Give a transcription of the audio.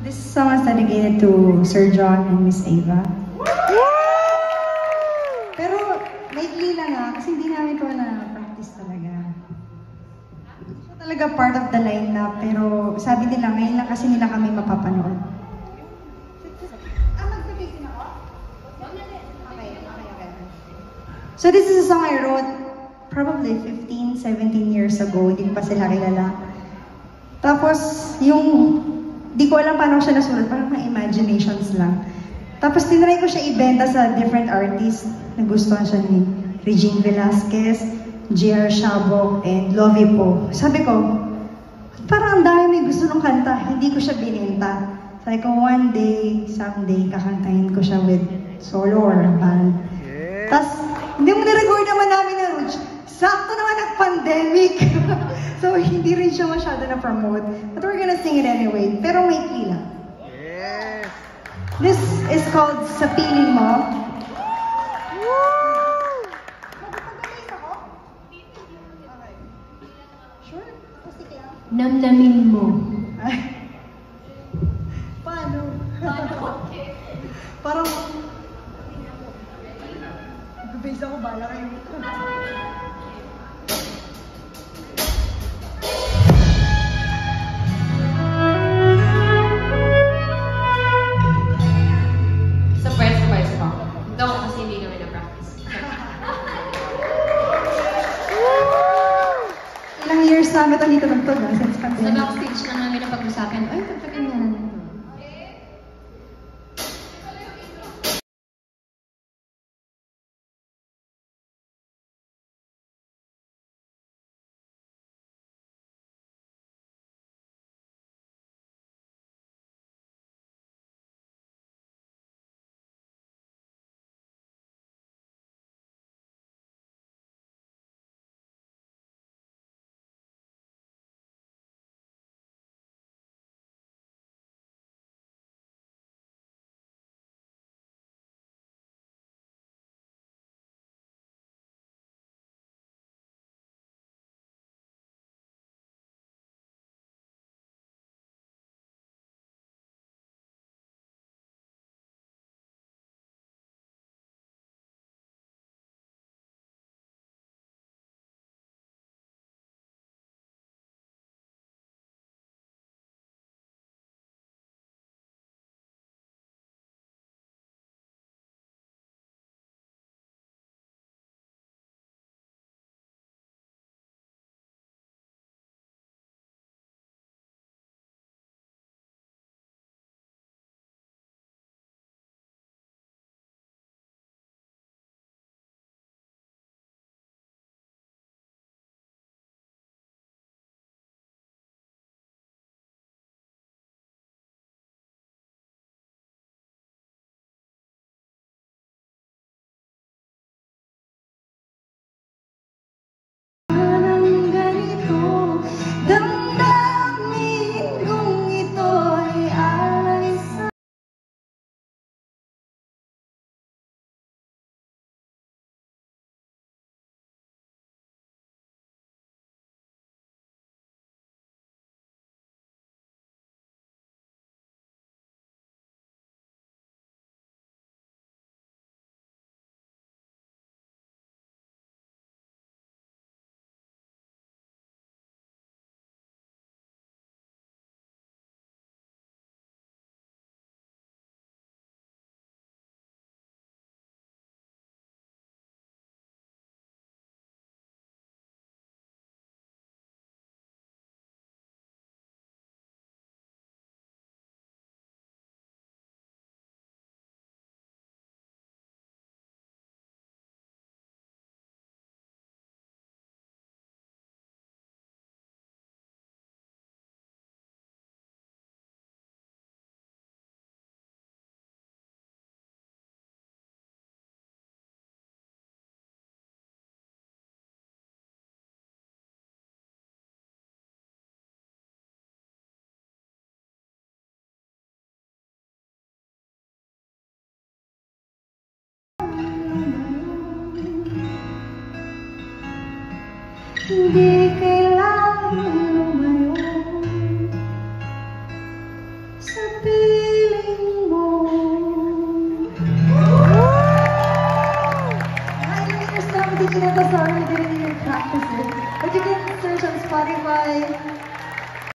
This song is dedicated to Sir John and Miss Ava. Pero, lately lang kasi hindi namin ito na-practice talaga. Siya talaga part of the lineup, pero sabi nila, ngayon lang kasi nila kami mapapanood. Mag-bigay din ako? Okay. So this is a song I wrote probably 15, 17 years ago, hindi pa sila kilala. Tapos, di ko alam paano siya nasulat, parang mga imaginations lang. Tapos, tinry ko siya ibenta sa different artists. Nagustuhan siya ni Regine Velasquez, J.R. Shabok, and Lovie Po. Sabi ko, parang ang dami may gusto ng kanta, hindi ko siya binenta. Sabi ko, one day, someday, kakantahin ko siya with solo or band. Yeah. Tapos, hindi mo na-record naman namin na Rouge. Sakto naman nag-pandemic. So, hindi rin siya masyado na-promote. But we're gonna sing it anyway. Pero may kila. Yes! This is called Sa Piling Mo. Woo! Magpapagalis ako? Okay. Sure? Acoustic lang? Namnamin mo. Paano? Parang... Mag-base ako, bala kayo. Ilang years namin ito dito nagtog, since pandemic. Sa backstage lang namin na pag-usapan, ay, tagtagan nga natin ito. Hindi kailangan lumayo sa to the song, we didn't even practice it.